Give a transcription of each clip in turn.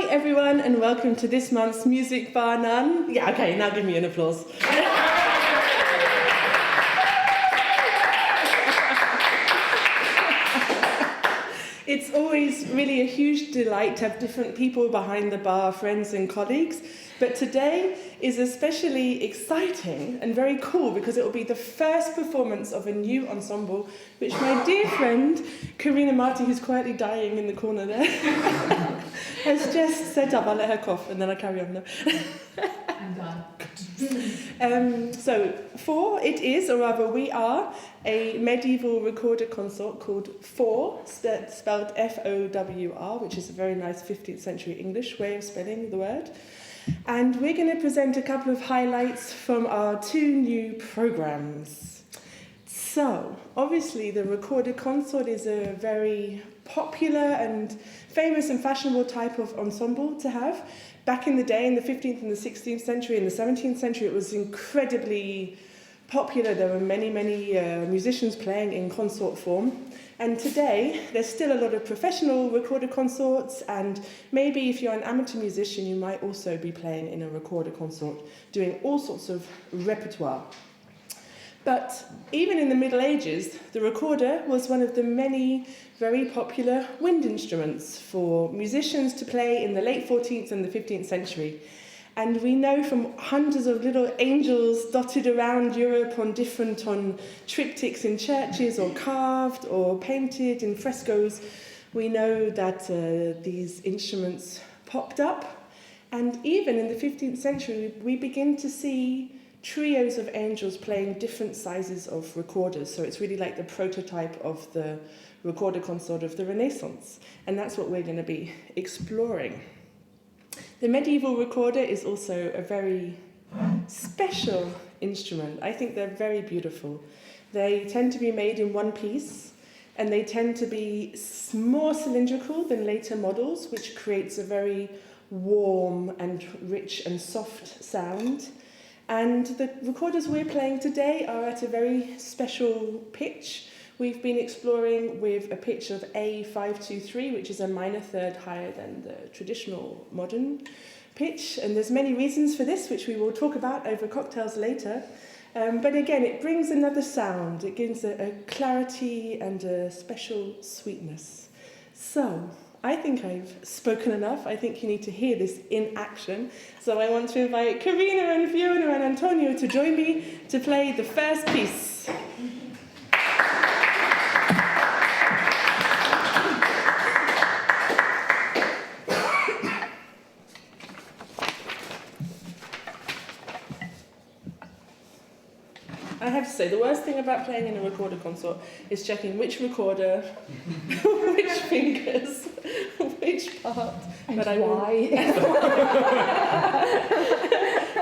everyone, and welcome to this month's Music Bar None. Yeah, okay, now give me an applause. It's always really a huge delight to have different people behind the bar, friends and colleagues. But today is especially exciting and very cool because it will be the first performance of a new ensemble, which my dear friend, Corina Marti, who's quietly dying in the corner there, has just set up. I'll let her cough and then I'll carry on now. I'm done. So, FREIBAD, it is, or rather we are, a medieval recorder consort called fowr, spelled F-O-W-R, which is a very nice 15th century English way of spelling the word. And we're going to present a couple of highlights from our two new programs. So, obviously the recorder consort is a very popular and famous and fashionable type of ensemble to have. Back in the day, in the 15th and the 16th century, in the 17th century, it was incredibly popular. There were many musicians playing in consort form. And today, there's still a lot of professional recorder consorts, and maybe if you're an amateur musician, you might also be playing in a recorder consort, doing all sorts of repertoire. But even in the Middle Ages, the recorder was one of the many very popular wind instruments for musicians to play in the late 14th and the 15th century. And we know from hundreds of little angels dotted around Europe on triptychs in churches or carved or painted in frescoes, we know that these instruments popped up. And even in the 15th century, we begin to see trios of angels playing different sizes of recorders. So it's really like the prototype of the recorder consort of the Renaissance. And that's what we're going to be exploring. The medieval recorder is also a very special instrument. I think they're very beautiful. They tend to be made in one piece, and they tend to be more cylindrical than later models, which creates a very warm and rich and soft sound. And the recorders we're playing today are at a very special pitch. We've been exploring with a pitch of A523, which is a minor third higher than the traditional modern pitch. And there's many reasons for this, which we will talk about over cocktails later. But again, it brings another sound. It gives a clarity and a special sweetness. So, I think I've spoken enough. I think you need to hear this in action. So I want to invite Corina and Fiona and António to join me to play the first piece. I have to say, the worst thing about playing in a recorder consort is checking which recorder, which fingers, which part. And why?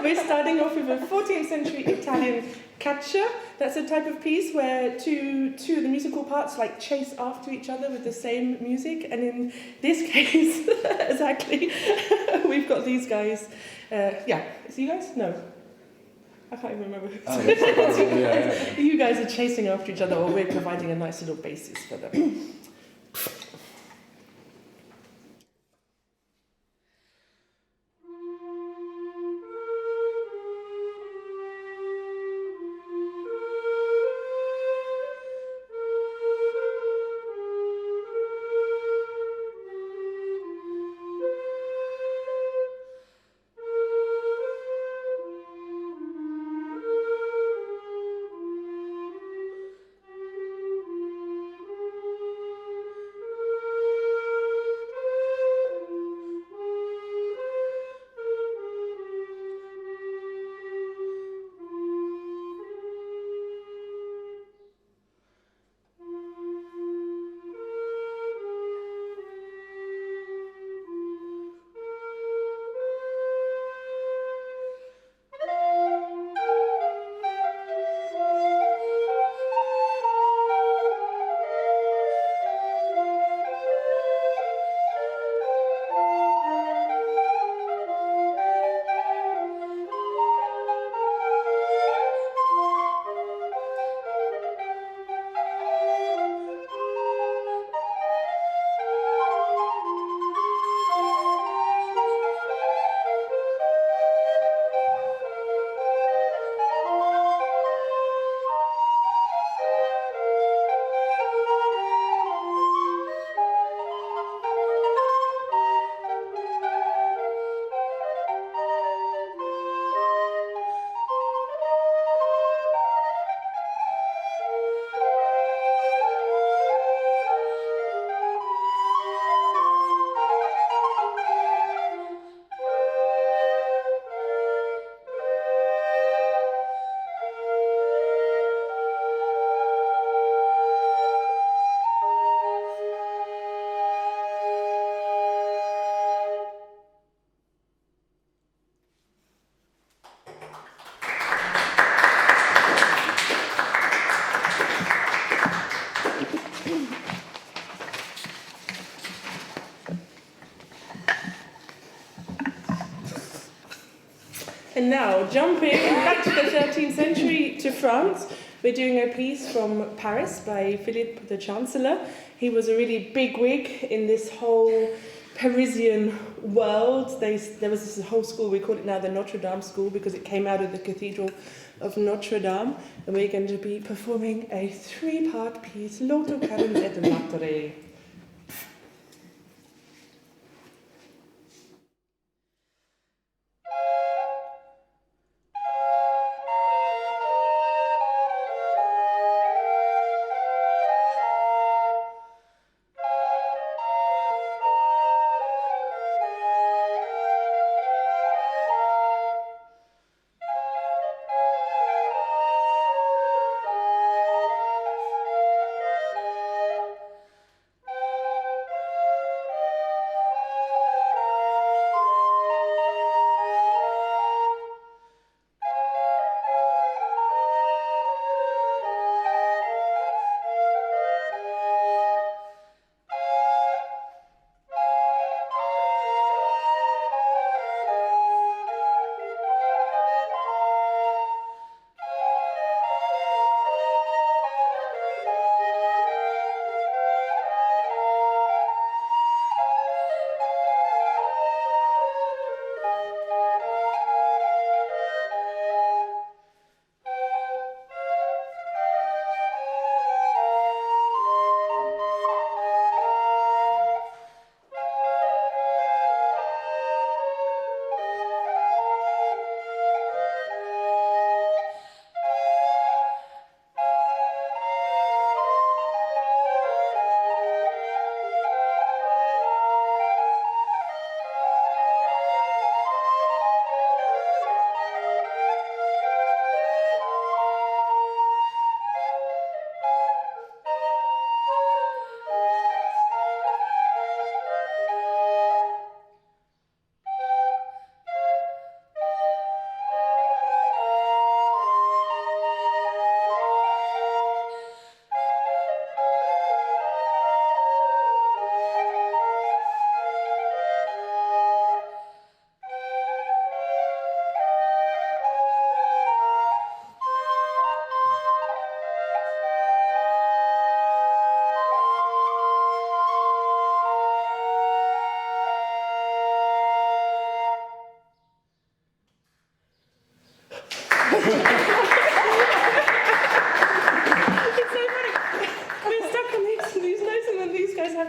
We're starting off with a 14th century Italian caccia. That's a type of piece where two of the musical parts like chase after each other with the same music. And in this case, exactly, we've got these guys. Yeah, is you guys? No. I can't even remember. Yeah. You guys are chasing after each other, or we're providing a nice little basis for them. And now, jumping back to the 13th century to France, we're doing a piece from Paris by Philippe the Chancellor. He was a really big wig in this whole Parisian world. There was this whole school, we call it now the Notre Dame School, because it came out of the Cathedral of Notre Dame. And we're going to be performing a 3-part piece, L'Auto Caronette de Martre.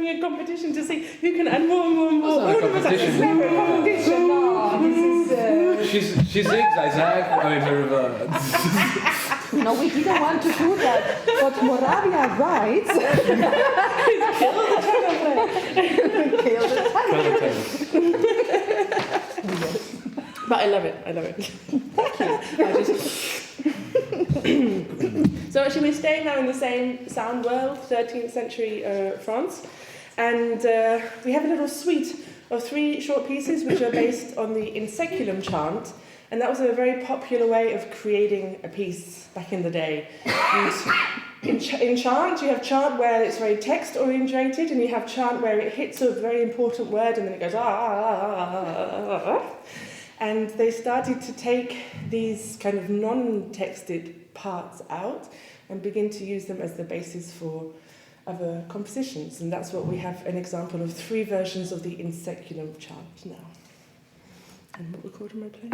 A competition to see who can add more and more and more. That's not a competition. Never competition, no. This is... She sings, I zag, I mean, No, we didn't want to do that. But Moravia writes... Kill the tenor. But I love it. So actually we're staying now in the same sound world, 13th century France. And we have a little suite of 3 short pieces which are based on the inseculum chant. And that was a very popular way of creating a piece back in the day. In chant, you have chant where it's very text-orientated, and you have chant where it hits a very important word and then it goes, And they started to take these kind of non-texted parts out and begin to use them as the basis for other compositions. And that's what we have an example of 3 versions of the inseculum chant now. And what record am I playing?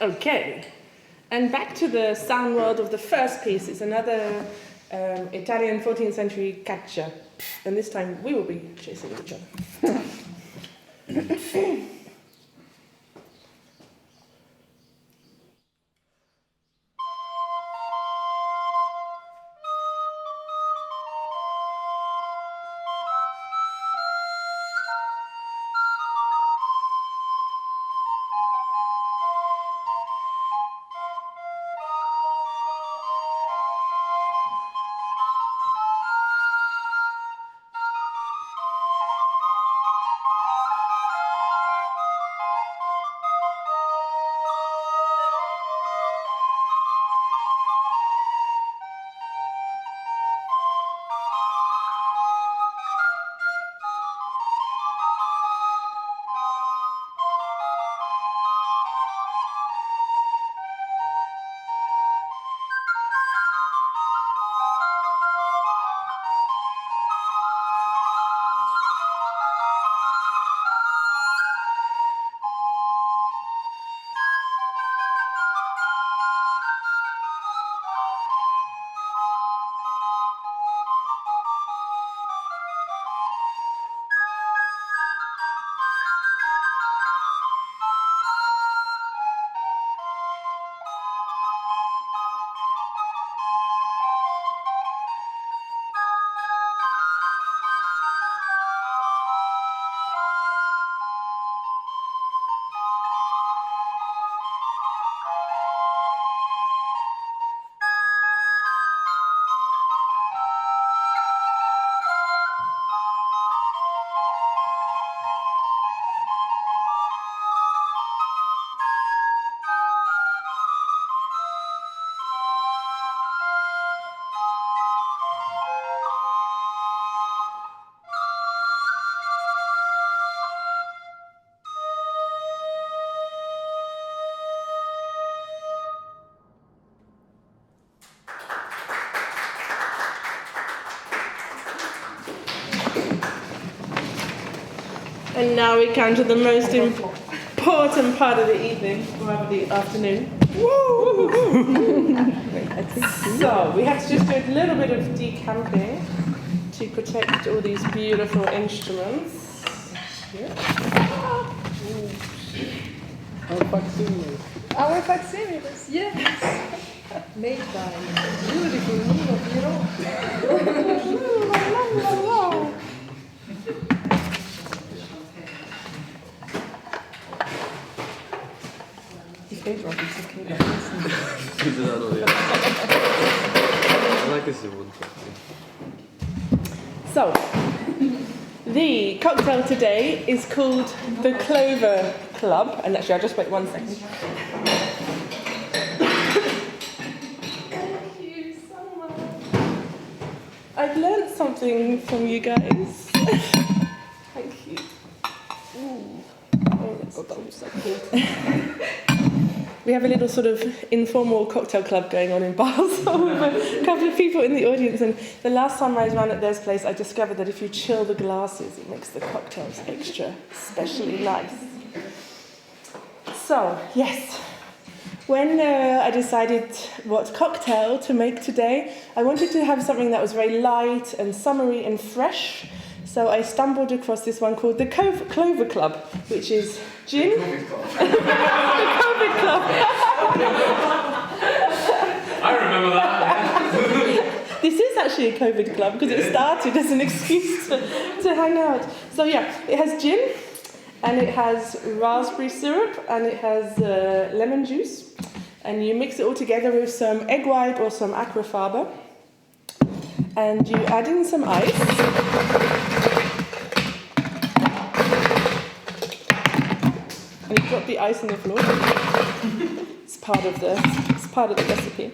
Okay, and back to the sound world of the first piece. It's another Italian 14th century caccia, and this time we will be chasing each other. And now we come to the most important part of the evening, or of the afternoon. Woo! So we have to just do a little bit of decamping to protect all these beautiful instruments. Here. Our facsimiles, yes. Made by beautiful Nino. It's okay. So, the cocktail today is called the Clover Club, and actually I'll just wait 1 second. Thank you so much. I've learned something from you guys. Thank you. Ooh. Oh, that's so cool. We have a little sort of informal cocktail club going on in Basel with a couple of people in the audience, and the last time I was around at this place I discovered that if you chill the glasses it makes the cocktails extra specially nice. So, yes, when I decided what cocktail to make today, I wanted to have something that was very light and summery and fresh. So I stumbled across this one called the Clover Club, which is gin. The COVID Club. I remember that. This is actually a COVID club because it started as an excuse to hang out. So yeah, it has gin, and it has raspberry syrup, and it has lemon juice, and you mix it all together with some egg white or some aquafaba, and you add in some ice. And you drop the ice on the floor. It's part of the recipe.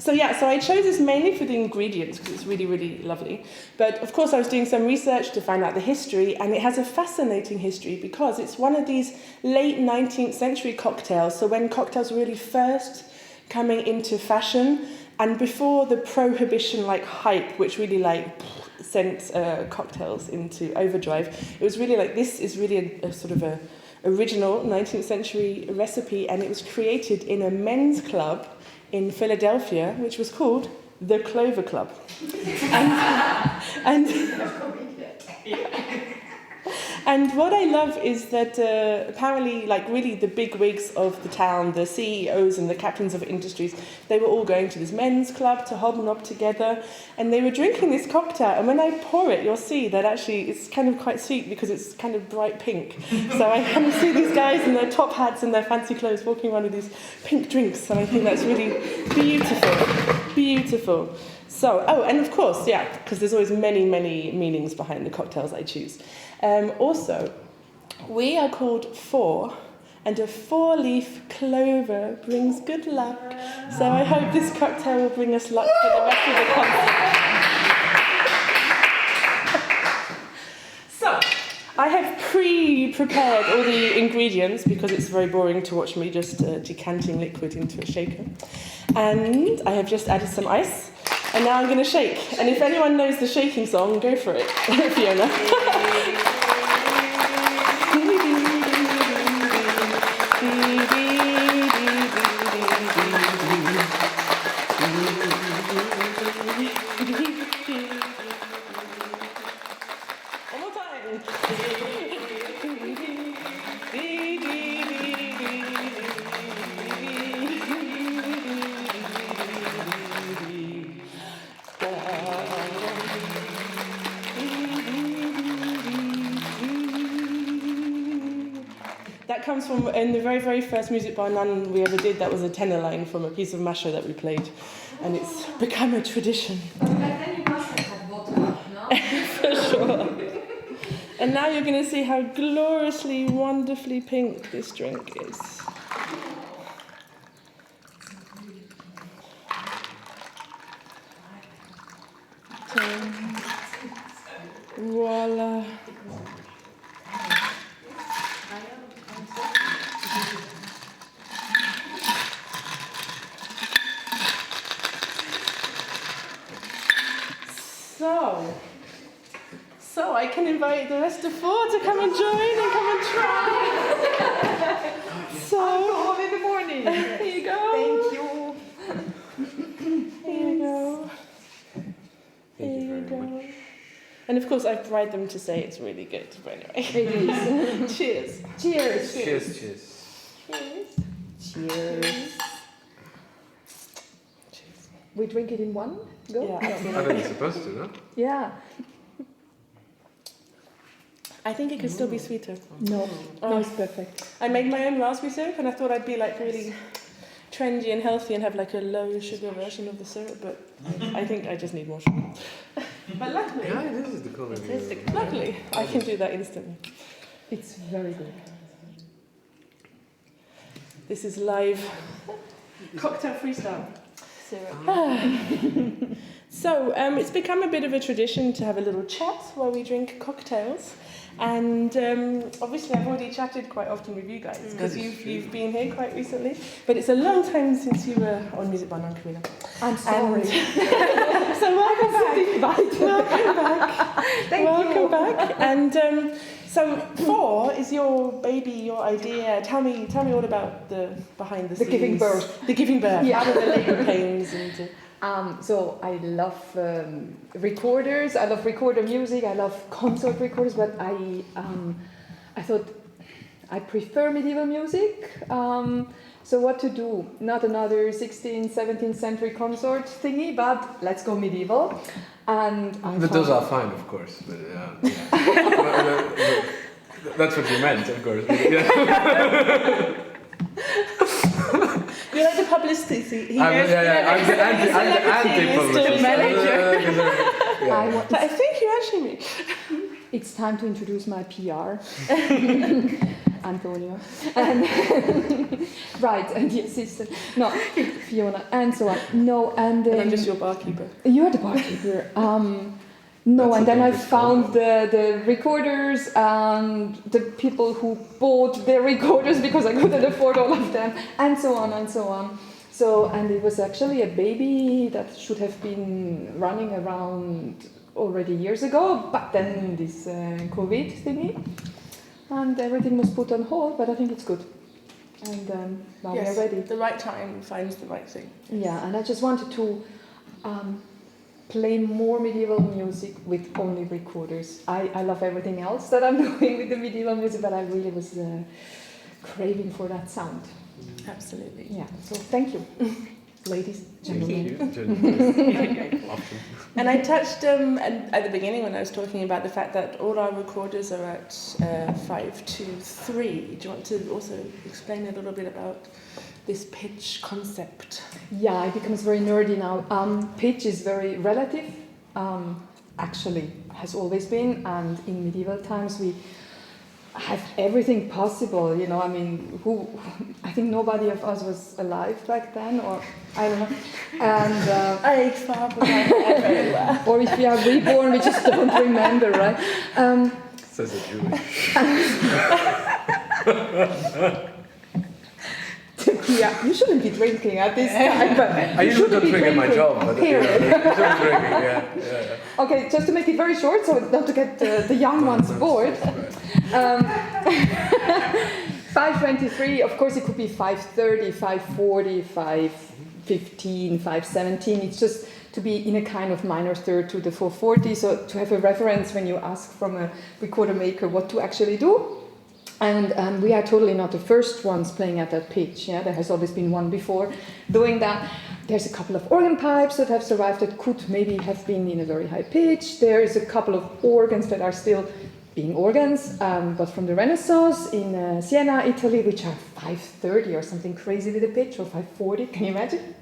So I chose this mainly for the ingredients because it's really, really lovely. But of course I was doing some research to find out the history, and it has a fascinating history because it's one of these late 19th century cocktails. So when cocktails were really first coming into fashion, and before the prohibition hype, which really sent cocktails into overdrive, it was really this is really a sort of a original 19th century recipe, and it was created in a men's club in Philadelphia, which was called the Clover Club. And what I love is that apparently, like really the big wigs of the town, the CEOs and the captains of industries, they were all going to this men's club to hobnob together, and they were drinking this cocktail. And when I pour it, you'll see that actually it's kind of quite sweet because it's kind of bright pink. So I kind of see these guys in their top hats and their fancy clothes walking around with these pink drinks, and I think that's really beautiful, beautiful. So, oh, and of course, yeah, because there's always many, many meanings behind the cocktails I choose. Also, we are called fowr, and a four-leaf clover brings good luck. So I hope this cocktail will bring us luck for the rest of the concert. So, I have pre-prepared all the ingredients because it's very boring to watch me just decanting liquid into a shaker. And I have just added some ice. And now I'm going to shake. And if anyone knows the shaking song, go for it, Fiona. One more time. That comes from, in the very, very first music bar none we ever did, that was a tenor line from a piece of masher that we played. And it's become a tradition. But then you must have had vodka, no? For sure. And now you're going to see how gloriously, wonderfully pink this drink is. So, voila. So I can invite the rest of four to come and join and come and try. So Home in the morning. here you go. Thank you. Here you go. Here you go. And of course, I've bribed them to say it's really good. But anyway, It is. cheers. Cheers. Cheers, cheers. Cheers. We drink it in one go? Yeah, I think you're supposed to, no? Yeah. I think it could still be sweeter. No, it's perfect. I made my own raspberry syrup, and I thought I'd be like really trendy and healthy and have like a low sugar version of the syrup, but I think I just need more sugar. But luckily, Yeah, this is the colour. luckily, I can do that instantly. It's very good. This is live cocktail freestyle. Syrup. So it's become a bit of a tradition to have a little chat while we drink cocktails. And obviously I've already chatted quite often with you guys because you've been here quite recently. But it's a long time since you were on Music Bar Non Corina. I'm sorry. So welcome back. Welcome back. Welcome back. And so fowr is your baby, your idea. Tell me all about the behind the scenes. The giving birth. The giving birth. Yeah. Out of the labour pains and. So I love recorders. I love recorder music. I love consort recorders. But I thought I prefer medieval music. So what to do? Not another 16th, 17th century consort thingy, but let's go medieval. And But those are fine, of course. But, that's what you meant, of course. But, yeah. You're like the publicity. I'm the anti-publicist. I But I think you actually mean. It's time to introduce my PR, António, and right, and the assistant. No, Fiona, and so on. No, and And I'm just your barkeeper. you're the barkeeper. No, That's and a then I dangerous found combo. the recorders and the people who bought their recorders because I couldn't afford all of them, and so on and so on. So, and it was actually a baby that should have been running around already years ago, but then this COVID thingy. and everything was put on hold, but I think it's good. And now we are ready. The right time finds the right thing. Yeah, and I just wanted to play more medieval music with only recorders. I love everything else that I'm doing with the medieval music, but I really was craving for that sound. Absolutely. Yeah, so thank you, ladies, gentlemen. Thank you. Option. And I touched at the beginning when I was talking about the fact that all our recorders are at 5-2-3. Do you want to also explain a little bit about this pitch concept? Yeah, it becomes very nerdy now. Pitch is very relative, actually, has always been, and in medieval times we have everything possible, you know, I mean, I think nobody of us was alive back then, or I don't know, and or if we are reborn, we just don't remember, right? Says a Jewish. Yeah, you shouldn't be drinking at this time, but I usually don't drink at my job, but I'm drinking, yeah. Okay, just to make it very short, so not to get the young ones bored. 5:23, of course it could be 5:30, 5:40, 5:15, 5:17. It's just to be in a kind of minor third to the 440, so to have a reference when you ask from a recorder maker what to actually do. And we are totally not the first ones playing at that pitch. Yeah, there has always been one before doing that. There's a couple of organ pipes that have survived that could maybe have been in a very high pitch. There is a couple of organs that are still being organs, but from the Renaissance in Siena, Italy, which are 5:30 or something crazy with a pitch, or 5:40. Can you imagine?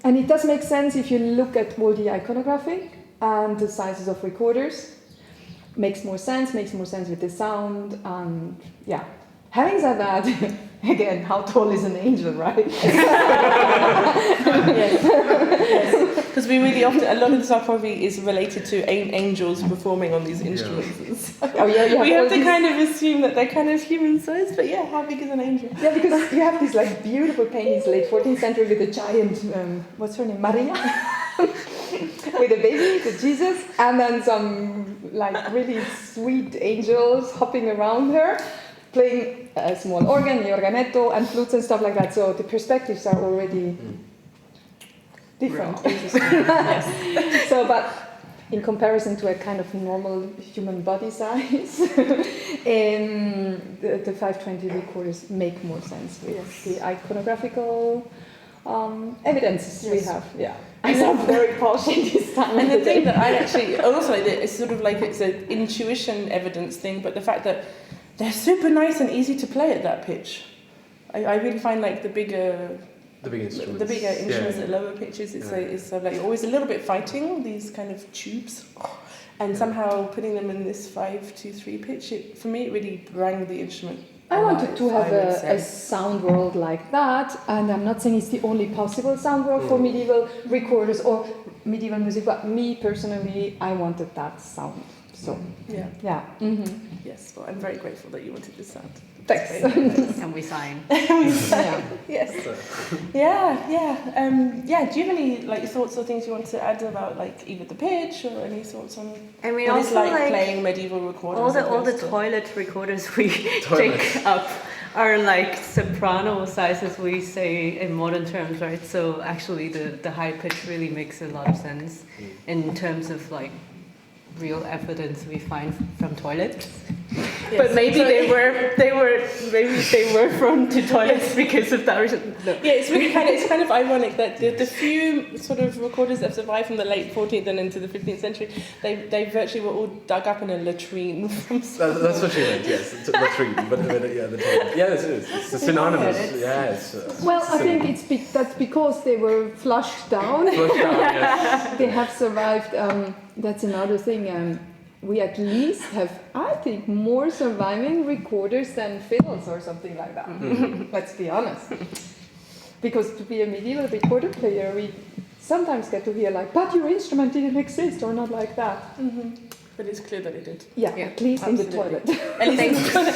And it does make sense if you look at all the iconography and the sizes of recorders. Makes more sense with the sound, and yeah. Having said that, again, how tall is an angel, right? Yes. Because we really often, a lot of the sarcophagy is related to angels performing on these instruments. Oh yeah. We have to kind of assume that they're kind of human sized, but yeah, how big is an angel? Yeah, because you have these like beautiful paintings, late 14th century, with a giant, what's her name, Maria? With a baby, with Jesus, and then some like really sweet angels hopping around her, playing a small organ, the organetto, and flutes and stuff like that. So the perspectives are already different. Yes. So, but in comparison to a kind of normal human body size, the 520 recorders make more sense with the iconographical evidences we have. Yeah. I sound very posh in this time. And the thing that I actually also like, it's sort of like it's an intuition evidence thing, but the fact that they're super nice and easy to play at that pitch. I really find like the bigger instruments at lower pitches, it's like always a little bit fighting these kind of tubes, and somehow putting them in this 5-2-3 pitch. For me, it really rang the instrument. I wanted to have a sound world like that, and I'm not saying it's the only possible sound world for medieval recorders or medieval music, but me personally, I wanted that sound. So, yeah. Mm-hmm. Yes, well, I'm very grateful that you wanted this sound. Thanks. And we sign. Yes. Yeah. Do you have any like thoughts or things you want to add about like either the pitch or any thoughts on? I mean, what also it's like playing medieval recorders. All the toilet recorders we take up are like soprano sizes, we say in modern terms, right? So actually, the high pitch really makes a lot of sense in terms of like real evidence we find from toilets. Yes. But maybe they were thrown to toilets because of that reason. No. Yeah, it's kind of ironic that the few sort of recorders that have survived from the late 14th and into the 15th century, they virtually were all dug up in a latrine. That's what she meant. Yes, it's a latrine. But yeah, the toilet. Yeah, it is. It's synonymous. Well, I think that's because they were flushed down. Yes. They have survived. That's another thing. We at least have, I think, more surviving recorders than fiddles or something like that. Mm-hmm. Let's be honest. Because to be a medieval recorder player, we sometimes get to hear like, but your instrument didn't exist, or not like that. Mm-hmm. But it's clear that it did. Yeah, at least absolutely. In the toilet. Thanks for the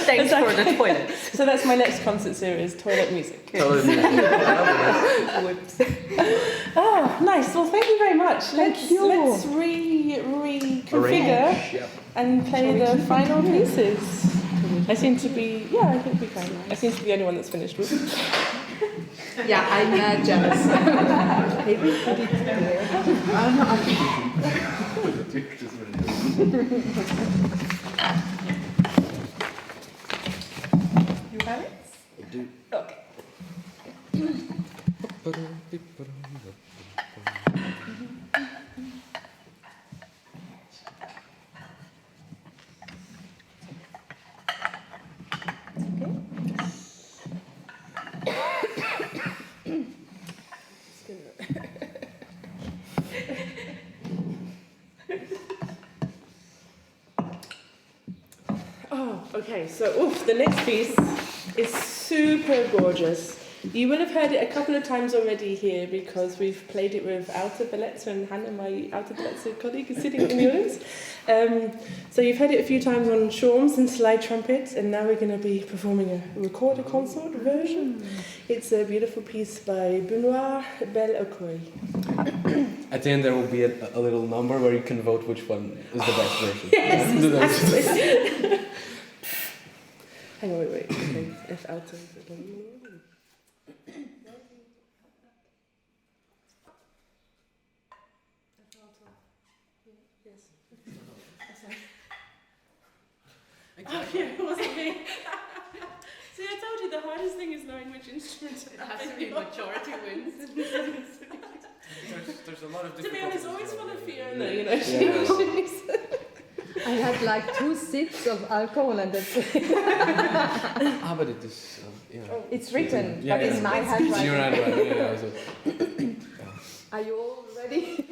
toilet. So that's my next concert series, toilet music. Toilet music. Whoops. Oh, nice. Well, thank you very much. Thank you. Let's reconfigure and play the final pieces. I seem to be, I think we can. I seem to be the only one that's finished with it. Yeah, I'm jealous. Maybe put it there. You have it? I do. Okay. Okay, so the next piece is super gorgeous. You will have heard it a couple of times already here because we've played it with Alta Bellezza, and Hannah, my Alta Bellezza colleague, is sitting in the audience. So you've heard it a few times on shawms and slide trumpets, and now we're going to be performing a recorder consort version. It's a beautiful piece by Benoit Belle-Ocoy. At the end, there will be a little number where you can vote which one is the best version. Yes, exactly. Hang on, wait. Okay, F alto. Oh, yeah, it wasn't me. See, I told you the hardest thing is knowing which instrument to It has to be majority wins. There's a lot of be honest, always for the Fiona, Yeah. she's... I had like 2 sips of alcohol and that's it. But it is, It's written, Yeah, but yeah. in my It's your handwriting. handwriting, Are you all ready?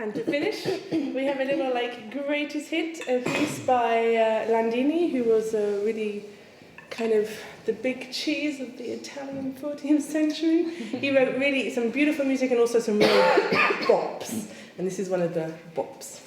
And to finish, we have a little like greatest hit, a piece by Landini, who was really kind of the big cheese of the Italian 14th century. He wrote really some beautiful music and also some real bops. And this is one of the bops.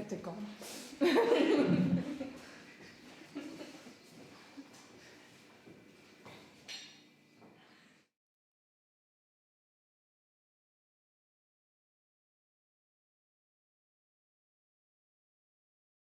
They're gone.